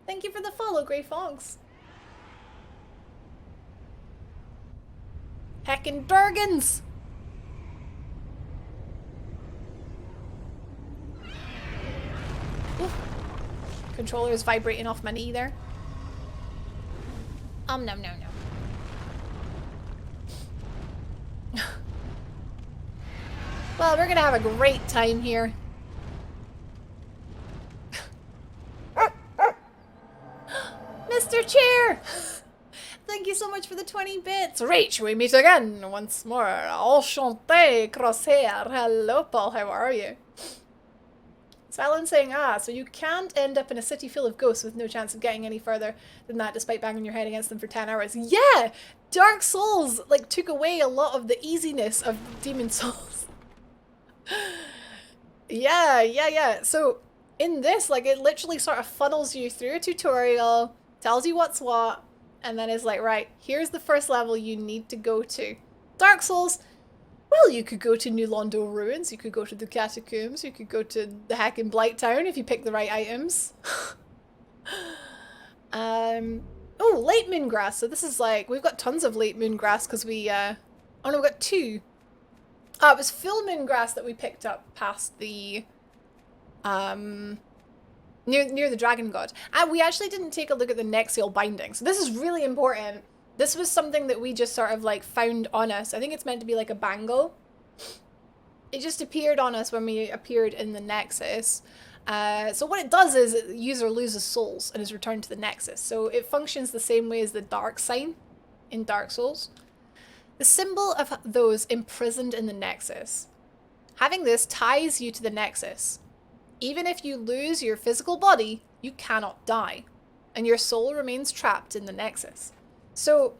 Thank you for the follow, Grey Fox. Heckin' Bergens! Ooh. Controller is vibrating off my knee there. No, no, no. Well, we're gonna have a great time here. Mr. Chair! Thank you so much for the 20 bits. Rach, we meet again once more. Enchanté, Crosshair. Hello, Paul. How are you? Silent saying, so you can't end up in a city full of ghosts with no chance of getting any further than that despite banging your head against them for 10 hours. Yeah! Dark Souls, like, took away a lot of the easiness of Demon Souls. Yeah. So, in this, like, it literally sort of funnels you through a tutorial, tells you what's what, and then is like, right, here's the first level you need to go to. Dark Souls, well, you could go to New Londo Ruins, you could go to the Catacombs, you could go to the heckin' Blight Town if you pick the right items. Oh, Late Moon Grass. So this is like, we've got tons of Late Moon Grass because we, oh no, we've got 2. It was Full Moon Grass that we picked up past the, near the Dragon God. And we actually didn't take a look at the Nexial binding. So this is really important. This was something that we just sort of like found on us. I think it's meant to be like a bangle. It just appeared on us when we appeared in the Nexus. So what it does is the user loses souls and is returned to the Nexus. So it functions the same way as the dark sign in Dark Souls. The symbol of those imprisoned in the Nexus. Having this ties you to the Nexus. Even if you lose your physical body, you cannot die. And your soul remains trapped in the Nexus. So,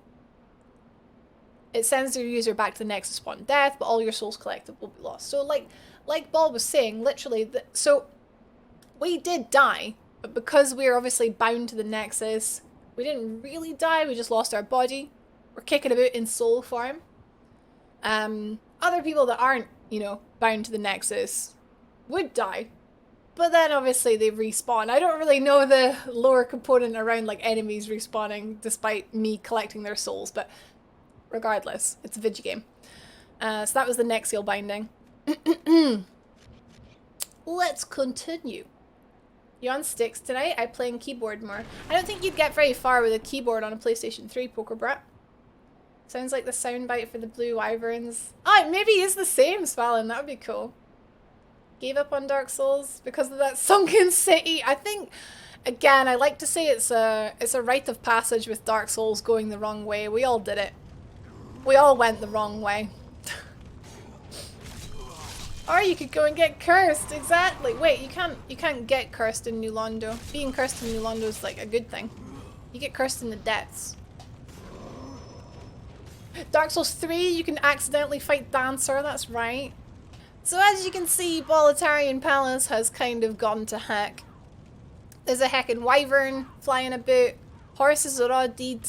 it sends your user back to the Nexus upon death, but all your souls collected will be lost. So, like Ball was saying, literally, so we did die, but because we're obviously bound to the Nexus, we didn't really die, we just lost our body. We're kicking about in soul form. Other people that aren't, you know, bound to the Nexus would die. But then obviously they respawn. I don't really know the lore component around like enemies respawning despite me collecting their souls, but regardless, it's a video game. So that was the Nexial binding. Let's continue. You on sticks tonight? I'm playing keyboard more. I don't think you'd get very far with a keyboard on a PlayStation 3, Poker Brat. Sounds like the soundbite for the Blue Wyverns. Oh, it maybe is the same, Swallin. That would be cool. Gave up on Dark Souls because of that sunken city. I think, again, I like to say it's a rite of passage with Dark Souls going the wrong way. We all did it. We all went the wrong way. Or you could go and get cursed. Exactly. Wait, you can't get cursed in New Londo. Being cursed in New Londo is like a good thing. You get cursed in the depths. Dark Souls 3, you can accidentally fight Dancer. That's right. So as you can see, Boletarian Palace has kind of gone to heck. There's a heckin' wyvern flying about. Horses are all dead.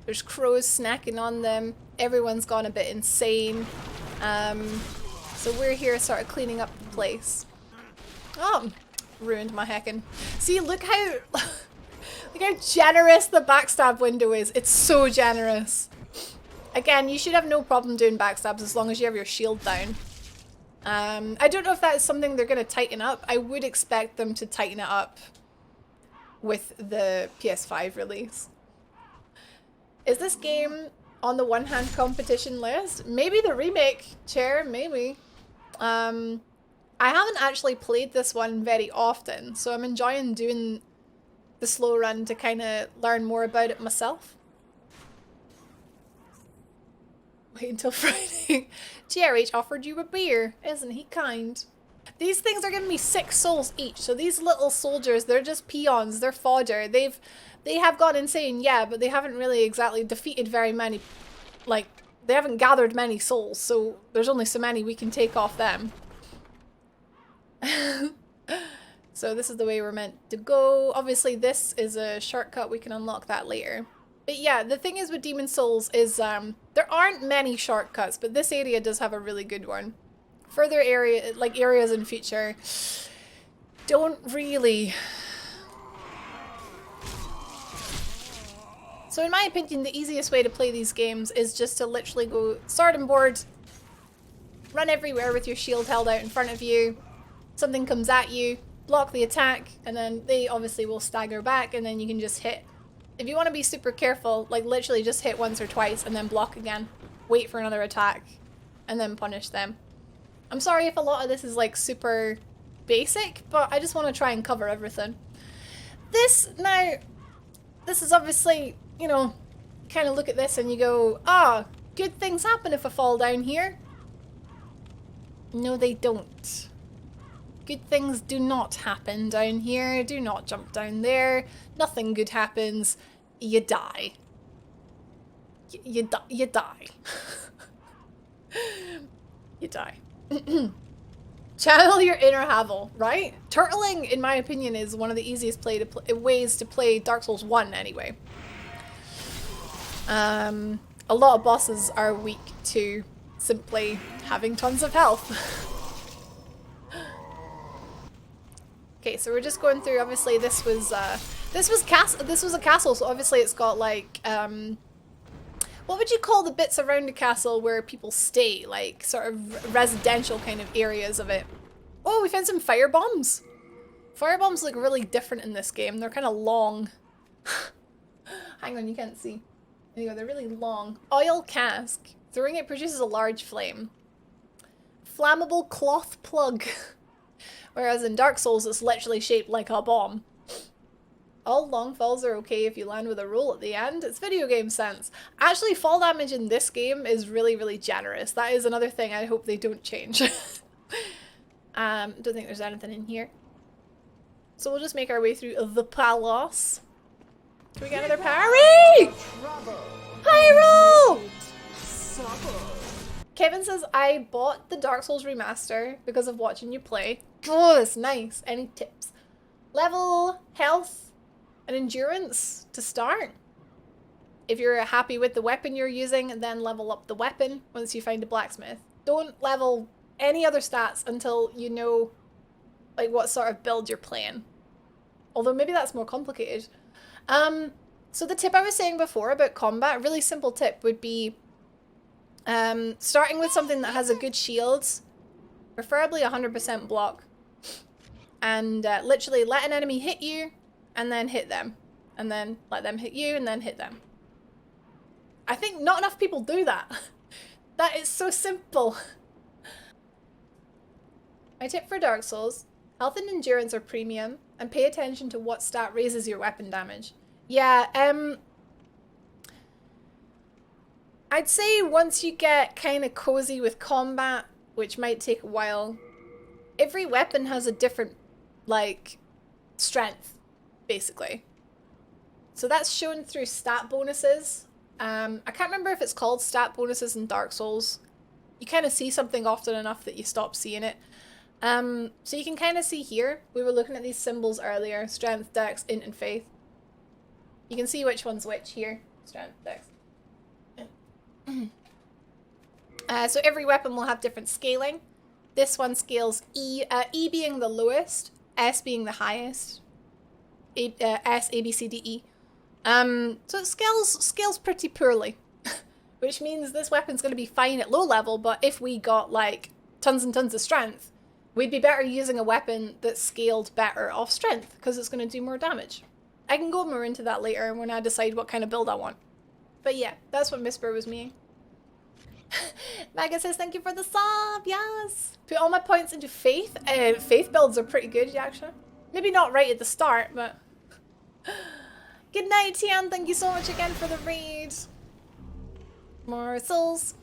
There's crows snacking on them. Everyone's gone a bit insane. So we're here sort of cleaning up the place. Oh, ruined my heckin'. See, look how generous the backstab window is. It's so generous. Again, you should have no problem doing backstabs as long as you have your shield down. I don't know if that is something they're going to tighten up. I would expect them to tighten it up with the PS5 release. Is this game on the one-hand competition list? Maybe the remake, Chair, maybe. I haven't actually played this one very often, so I'm enjoying doing the slow run to kind of learn more about it myself. Wait until Friday. GRH offered you a beer. Isn't he kind? These things are giving me 6 souls each. So these little soldiers, they're just peons. They're fodder. They have gone insane, yeah, but they haven't really exactly defeated very many. Like, they haven't gathered many souls. So there's only so many we can take off them. So this is the way we're meant to go. Obviously, this is a shortcut. We can unlock that later. But yeah, the thing is with Demon Souls is there aren't many shortcuts, but this area does have a really good one. Further areas in future don't really So in my opinion, the easiest way to play these games is just to literally go sword and board, run everywhere with your shield held out in front of you, something comes at you, block the attack, and then they obviously will stagger back, and then you can just hit. If you want to be super careful, like literally just hit once or twice and then block again, wait for another attack, and then punish them. I'm sorry if a lot of this is like super basic, but I just want to try and cover everything. This is obviously, you know, kind of look at this and you go, ah, good things happen if I fall down here. No, they don't. Good things do not happen down here. Do not jump down there. Nothing good happens. You die. You die. You die. You die. Channel your inner Havel, right? Turtling, in my opinion, is one of the easiest ways to play Dark Souls 1 anyway. A lot of bosses are weak to simply having tons of health. Okay, so we're just going through. Obviously, this was a castle, so obviously it's got like what would you call the bits around the castle where people stay, like sort of residential kind of areas of it. Oh, we found some fire bombs. Fire bombs look really different in this game. They're kind of long. Hang on, you can't see. There you go, they're really long. Oil cask. Throwing it produces a large flame. Flammable cloth plug. Whereas in Dark Souls, it's literally shaped like a bomb. All long falls are okay if you land with a roll at the end. It's video game sense. Actually, fall damage in this game is really, really generous. That is another thing I hope they don't change. Don't think there's anything in here. So we'll just make our way through the palace. Can we get another parry? Hyrule! Kevin says, I bought the Dark Souls remaster because of watching you play. Oh, that's nice. Any tips? Level, health, and endurance to start. If you're happy with the weapon you're using, then level up the weapon once you find a blacksmith. Don't level any other stats until you know like what sort of build you're playing. Although maybe that's more complicated. So the tip I was saying before about combat, a really simple tip would be starting with something that has a good shield, preferably 100% block, and literally let an enemy hit you and then hit them, and then let them hit you and then hit them. I think not enough people do that. That is so simple. My tip for Dark Souls, health and endurance are premium, and pay attention to what stat raises your weapon damage. Yeah, I'd say once you get kind of cozy with combat, which might take a while, every weapon has a different, like, strength, basically. So that's shown through stat bonuses. I can't remember if it's called stat bonuses in Dark Souls. You kind of see something often enough that you stop seeing it. So you can kind of see here, we were looking at these symbols earlier, strength, dex, int, and faith. You can see which one's which here, strength, dex. So every weapon will have different scaling. This one scales E, E being the lowest, S being the highest, S, A, B, C, D, E. So it scales pretty poorly, which means this weapon's going to be fine at low level, but if we got like tons and tons of strength, we'd be better using a weapon that's scaled better off strength, because it's going to do more damage. I can go more into that later when I decide what kind of build I want. But yeah, that's what Misper was meaning. Mega says, thank you for the sub, yes! Put all my points into faith. Faith builds are pretty good, actually. Maybe not right at the start, but... Good night, Tian. Thank you so much again for the raid. More souls.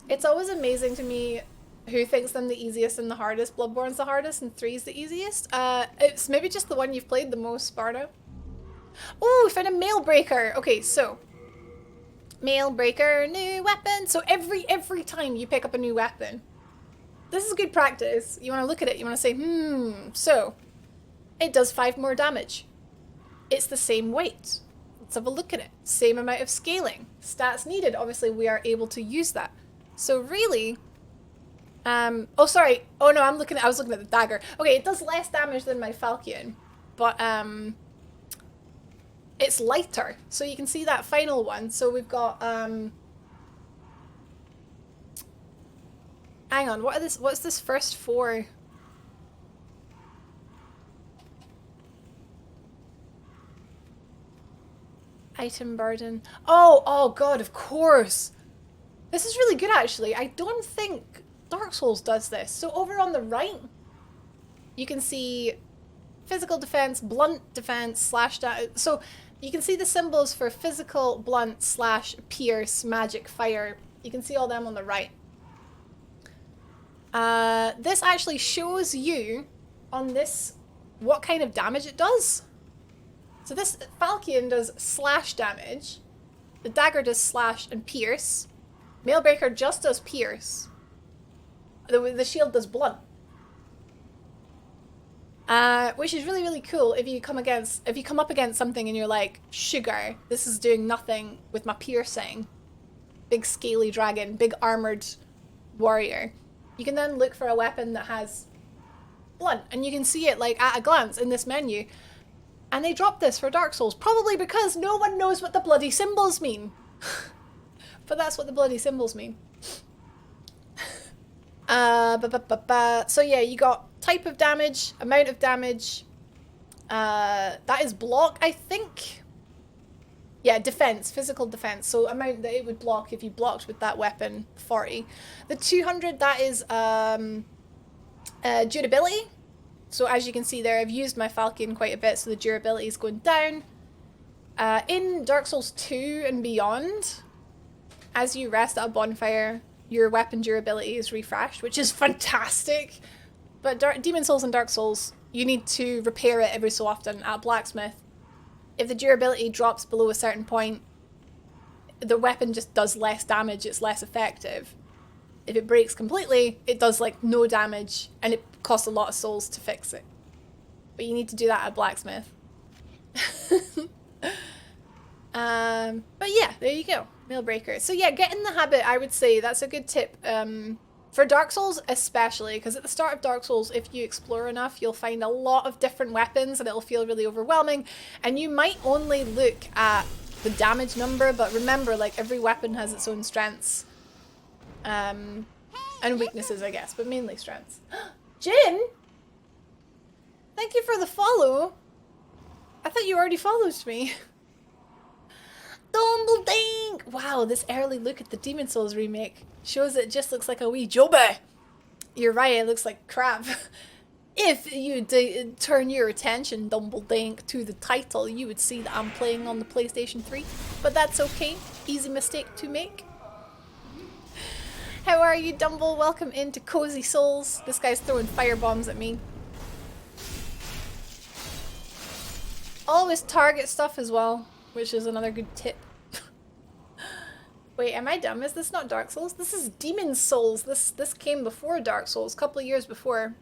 It's always amazing to me who thinks them the easiest and the hardest. Bloodborne's the hardest and 3's the easiest. It's maybe just the one you've played the most, Sparta. Oh, we found a mail breaker. Okay, so mail breaker, new weapon. So every time you pick up a new weapon, this is good practice. You want to look at it. You want to say, so it does 5 more damage. It's the same weight. Let's have a look at it. Same amount of scaling. Stats needed. Obviously, we are able to use that. So really, oh sorry. Oh no, I was looking at the dagger. Okay, it does less damage than my falchion, but it's lighter. So you can see that final one. So we've got hang on, what's this first four? Item burden. Oh god, of course. This is really good actually. I don't think Dark Souls does this. So over on the right, you can see physical defense, blunt defense, slash damage. So you can see the symbols for physical, blunt, slash, pierce, magic, fire. You can see all them on the right. This actually shows you on this what kind of damage it does. So this Falchion does slash damage. The dagger does slash and pierce. Mailbreaker just does pierce. The shield does blunt. Which is really, really cool if you come up against something and you're like, sugar, this is doing nothing with my piercing. Big scaly dragon, big armored warrior. You can then look for a weapon that has blunt, and you can see it like at a glance in this menu. And they dropped this for Dark Souls, probably because no one knows what the bloody symbols mean. But that's what the bloody symbols mean. So yeah, you got type of damage, amount of damage. That is block, I think. Yeah, defense, physical defense. So amount that it would block if you blocked with that weapon, 40. The 200, that is durability. So as you can see there, I've used my Falcon quite a bit, so the durability is going down. In Dark Souls 2 and beyond, as you rest at a bonfire, your weapon durability is refreshed, which is fantastic. But Demon Souls and Dark Souls, you need to repair it every so often at a blacksmith. If the durability drops below a certain point, the weapon just does less damage, it's less effective. If it breaks completely, it does like no damage, and it costs a lot of souls to fix it. But you need to do that at a blacksmith. But yeah, there you go. Mailbreaker. So yeah, get in the habit, I would say. That's a good tip. For Dark Souls especially, because at the start of Dark Souls, if you explore enough, you'll find a lot of different weapons and it'll feel really overwhelming. And you might only look at the damage number, but remember, like, every weapon has its own strengths. And weaknesses, I guess, but mainly strengths. Jin! Thank you for the follow. I thought you already followed me. Dumbledink! Wow, this early look at the Demon Souls remake shows it just looks like a wee joba. You're right, it looks like crap. If you turn your attention, Dumbledink, to the title, you would see that I'm playing on the PlayStation 3. But that's okay. Easy mistake to make. How are you, Dumble? Welcome into Cozy Souls. This guy's throwing fire bombs at me. Always target stuff as well, which is another good tip. Wait, am I dumb? Is this not Dark Souls? This is Demon Souls. This came before Dark Souls, a couple of years before.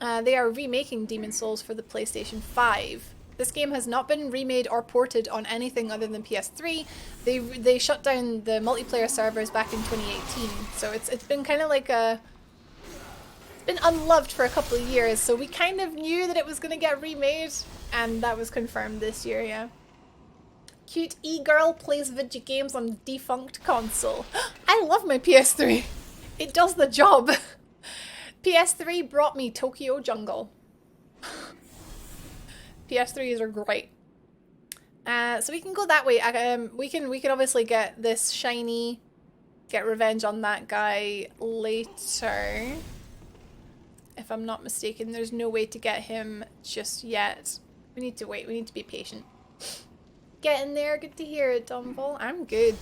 They are remaking Demon Souls for the PlayStation 5. This game has not been remade or ported on anything other than PS3. They shut down the multiplayer servers back in 2018, so it's been kind of like it's been unloved for a couple of years, so we kind of knew that it was going to get remade, and that was confirmed this year, yeah. Cute e-girl plays video games on a defunct console. I love my PS3. It does the job. PS3 brought me Tokyo Jungle. PS3s are great. So we can go that way. We can obviously get this shiny, get revenge on that guy later. If I'm not mistaken, there's no way to get him just yet. We need to wait. We need to be patient. Get in there. Good to hear it, Dumble. I'm good.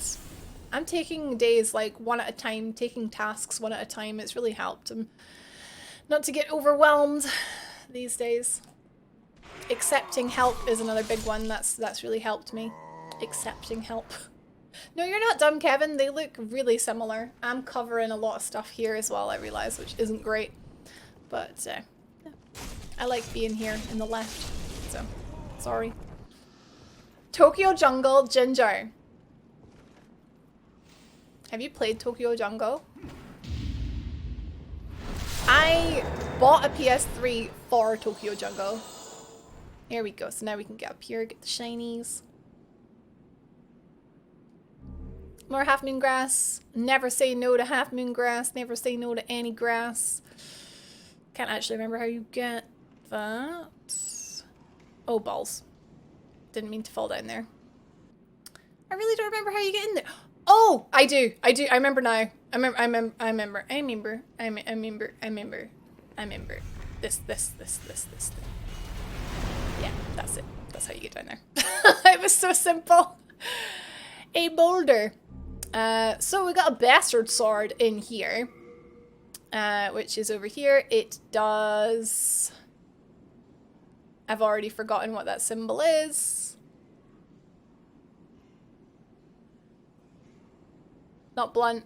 I'm taking days like one at a time, taking tasks one at a time. It's really helped. Not to get overwhelmed these days. Accepting help is another big one. That's really helped me. Accepting help. No, you're not dumb, Kevin. They look really similar. I'm covering a lot of stuff here as well, I realise, which isn't great. But yeah. I like being here in the left. So, sorry. Tokyo Jungle Ginger. Have you played Tokyo Jungle? I bought a PS3 for Tokyo Jungle. Here we go. So now we can get up here, get the shinies. More half moon grass. Never say no to half moon grass. Never say no to any grass. Can't actually remember how you get that. Oh, balls. Didn't mean to fall down there. I really don't remember how you get in there. Oh, I do. I do. I remember now. I remember. This. Yeah, that's it. That's how you get down there. It was so simple. A boulder. So we got a bastard sword in here. Which is over here. It does... I've already forgotten what that symbol is. Not blunt.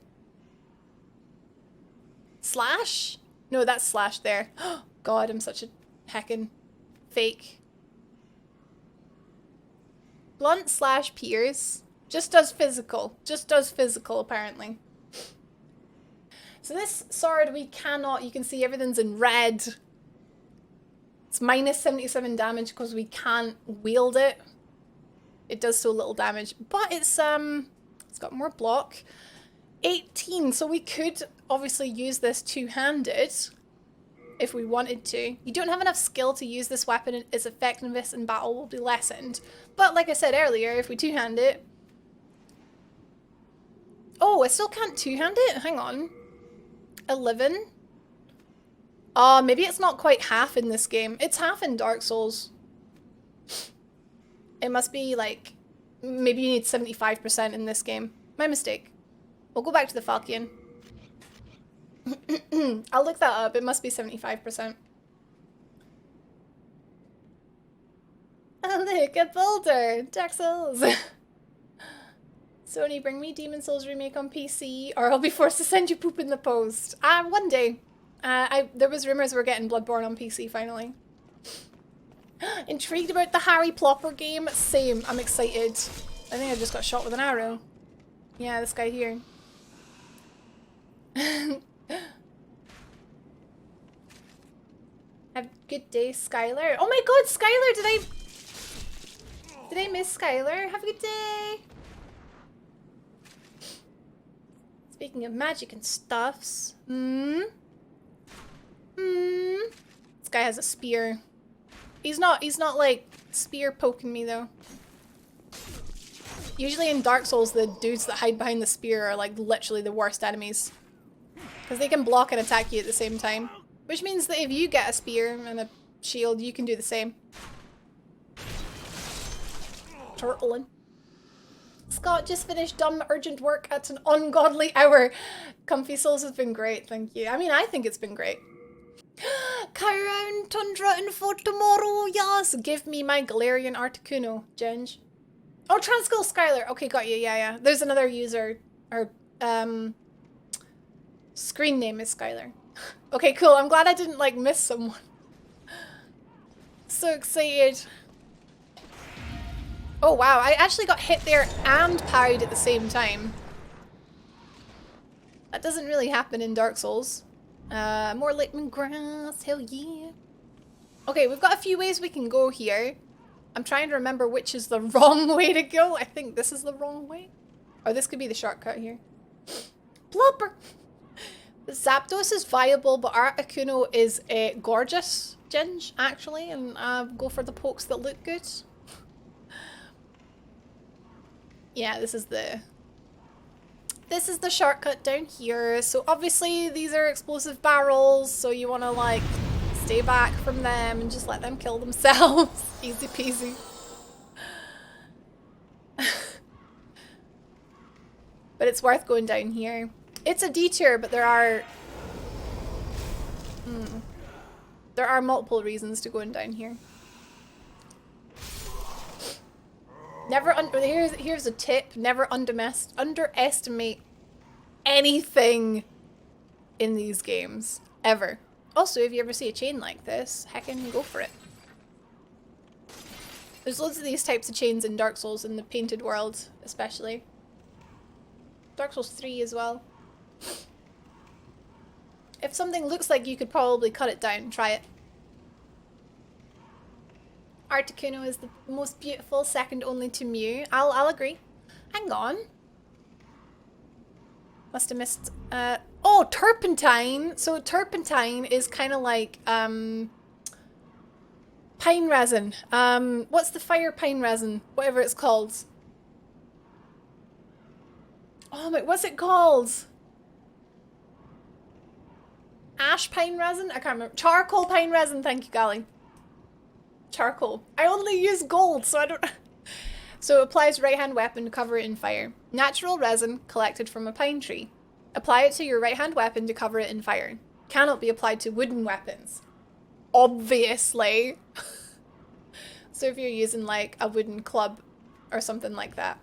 Slash? No, that's slash there. God, I'm such a heckin' fake. Blunt slash pierce. Just does physical. Just does physical, apparently. So this sword, we cannot... You can see everything's in red. It's minus 77 damage because we can't wield it. It does so little damage. But it's got more block. 18, so we could obviously use this two-handed if we wanted to. You don't have enough skill to use this weapon and its effectiveness in battle will be lessened. But like I said earlier, if we two-hand it... Oh, I still can't two-hand it? Hang on. 11? Oh, maybe it's not quite half in this game. It's half in Dark Souls. It must be like... Maybe you need 75% in this game. My mistake. We'll go back to the Falcon. I'll look that up. It must be 75%. Oh, look, a boulder! Dark Souls! Sony, bring me Demon Souls Remake on PC, or I'll be forced to send you poop in the post. One day. There was rumors we're getting Bloodborne on PC, finally. Intrigued about the Harry Plopper game? Same. I'm excited. I think I just got shot with an arrow. Yeah, this guy here. Have a good day, Skylar. Oh my god, Skylar! Did I miss Skylar? Have a good day! Speaking of magic and stuffs. This guy has a spear. He's not like spear poking me though. Usually in Dark Souls, the dudes that hide behind the spear are like literally the worst enemies. Because they can block and attack you at the same time. Which means that if you get a spear and a shield, you can do the same. Turtling. Scott just finished dumb urgent work at an ungodly hour. Comfy Souls has been great, thank you. I mean, I think it's been great. Chiron Tundra info tomorrow, yes! Give me my Galarian Articuno, Ginge. Oh, Transkull Skylar. Okay, got you, yeah. There's another user, or, screen name is Skylar. Okay, cool, I'm glad I didn't, like, miss someone. So excited. Oh wow, I actually got hit there and parried at the same time. That doesn't really happen in Dark Souls. More Lakeman grass, hell yeah. Okay, we've got a few ways we can go here. I'm trying to remember which is the wrong way to go. I think this is the wrong way. Or this could be the shortcut here. Plopper! The Zapdos is viable, but Articuno is gorgeous, Ginge, actually. And go for the pokes that look good. Yeah, this is the shortcut down here. So obviously these are explosive barrels, so you want to like stay back from them and just let them kill themselves. Easy peasy. But it's worth going down here. It's a detour, but there are multiple reasons to going down here. Here's a tip. Never underestimate anything in these games. Ever. Also, if you ever see a chain like this, heckin' go for it. There's loads of these types of chains in Dark Souls, in the painted world, especially. Dark Souls 3 as well. If something looks like you could probably cut it down, try it. Articuno is the most beautiful, second only to Mew. I'll agree. Hang on. Must have missed. Oh, turpentine. So turpentine is kind of like pine resin. What's the fire pine resin? Whatever it's called. Oh my, what's it called? Ash pine resin? I can't remember. Charcoal pine resin. Thank you, Golly. Charcoal. I only use gold, so I don't. So applies right hand weapon to cover it in fire. Natural resin collected from a pine tree. Apply it to your right hand weapon to cover it in fire. Cannot be applied to wooden weapons. Obviously. So if you're using like a wooden club or something like that.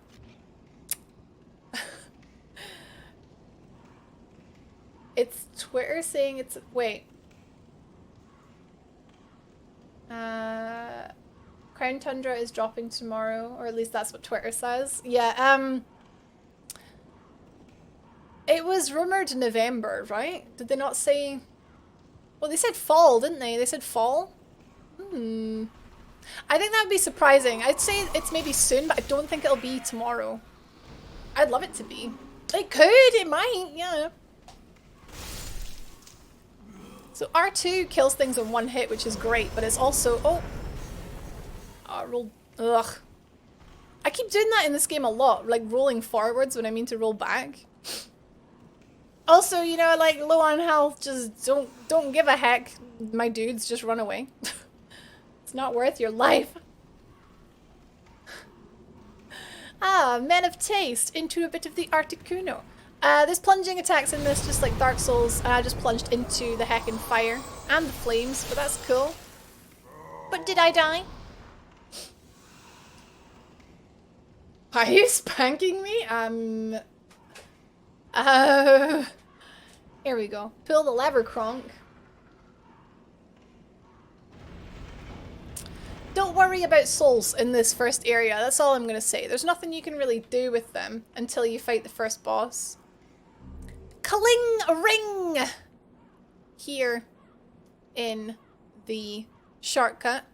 It's Twitter saying it's, wait. Crown Tundra is dropping tomorrow, or at least that's what Twitter says. Yeah, it was rumored November, right? Did they not say? Well, they said fall, didn't they? They said fall? I think that would be surprising. I'd say it's maybe soon, but I don't think it'll be tomorrow. I'd love it to be. It could, it might, yeah. So R2 kills things in one hit, which is great, but it's also... Oh! I rolled... Ugh. I keep doing that in this game a lot, like rolling forwards when I mean to roll back. Also, you know, like low on health, just don't give a heck. My dudes, just run away. It's not worth your life. Ah, Men of Taste, into a bit of the Articuno. There's plunging attacks in this, just like Dark Souls, and I just plunged into the heckin' fire and the flames, but that's cool. But did I die? Are you spanking me? Here we go. Pull the lever, Kronk. Don't worry about souls in this first area, that's all I'm gonna say. There's nothing you can really do with them until you fight the first boss. Cling ring! Here in the shortcut.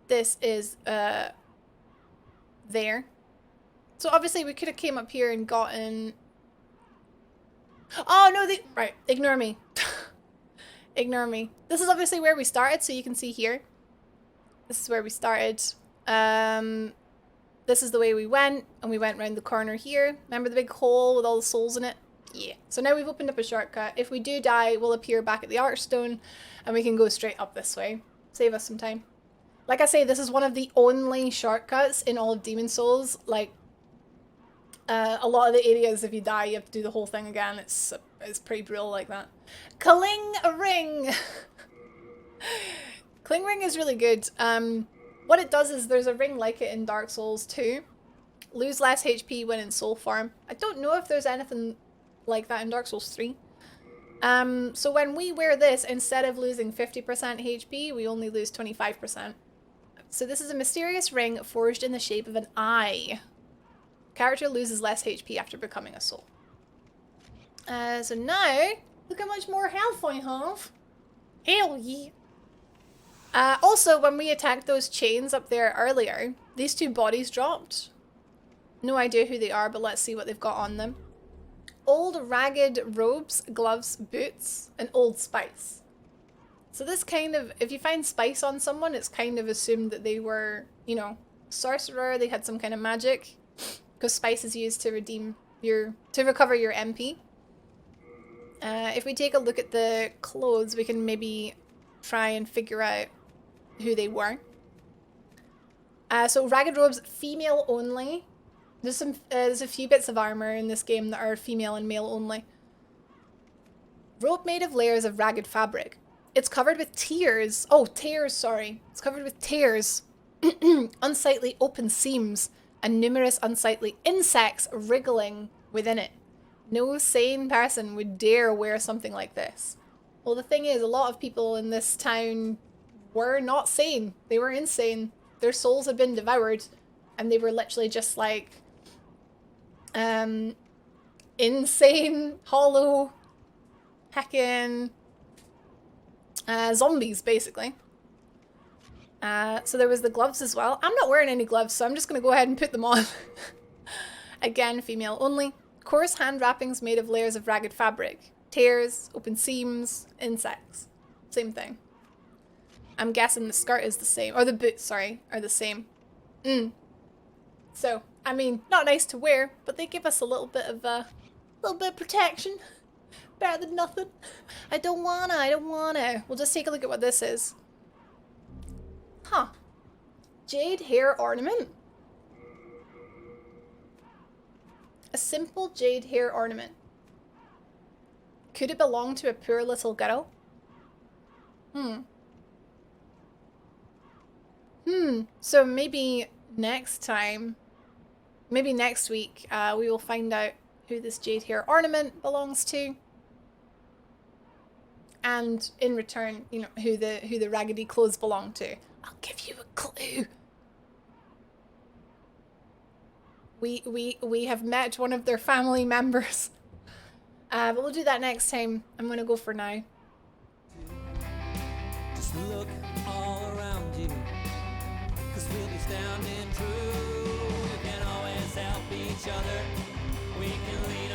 This is there. So obviously we could have came up here and gotten... Oh no, they... Right, ignore me. Ignore me. This is obviously where we started, so you can see here. This is where we started. This is the way we went, and we went around the corner here. Remember the big hole with all the souls in it? Yeah. So now we've opened up a shortcut. If we do die, we'll appear back at the Archstone, and we can go straight up this way. Save us some time. Like I say, this is one of the only shortcuts in all of Demon Souls. Like, a lot of the areas, if you die, you have to do the whole thing again. It's pretty brutal like that. Cling ring! Cling ring is really good. What it does is there's a ring like it in Dark Souls 2. Lose less HP when in soul form. I don't know if there's anything like that in Dark Souls 3. So when we wear this, instead of losing 50% HP, we only lose 25%. So this is a mysterious ring forged in the shape of an eye. Character loses less HP after becoming a soul. So now, look how much more health I have. Hell yeah. Also, when we attacked those chains up there earlier, these two bodies dropped. No idea who they are, but let's see what they've got on them. Old ragged robes, gloves, boots, and old spice. So this kind of, if you find spice on someone, it's kind of assumed that they were, you know, sorcerer, they had some kind of magic. Because spice is used to redeem to recover your MP. If we take a look at the clothes, we can maybe try and figure out who they were. So ragged robes, female only. There's a few bits of armor in this game that are female and male only. Robe made of layers of ragged fabric. It's covered with tears. Oh, tears, sorry. It's covered with tears. Unsightly open seams and numerous unsightly insects wriggling within it. No sane person would dare wear something like this. Well, the thing is, a lot of people in this town were not sane. They were insane. Their souls had been devoured, and they were literally just like, insane, hollow, heckin', Zombies, basically. So there was the gloves as well. I'm not wearing any gloves, so I'm just going to go ahead and put them on. Again, female only. Coarse hand wrappings made of layers of ragged fabric. Tears, open seams, insects. Same thing. I'm guessing the skirt is the same. Or the boots, sorry, are the same. So, I mean, not nice to wear, but they give us a little bit of protection. Better than nothing. I don't wanna. We'll just take a look at what this is. Huh. Jade hair ornament. A simple jade hair ornament. Could it belong to a poor little girl? So maybe next time, maybe next week, we will find out who this jade hair ornament belongs to. And in return, you know, who the raggedy clothes belong to. I'll give you a clue. We have met one of their family members. But we'll do that next time. I'm gonna go for now. Just look all around you, 'cause we'll be standing true. We can always help each other. We can leave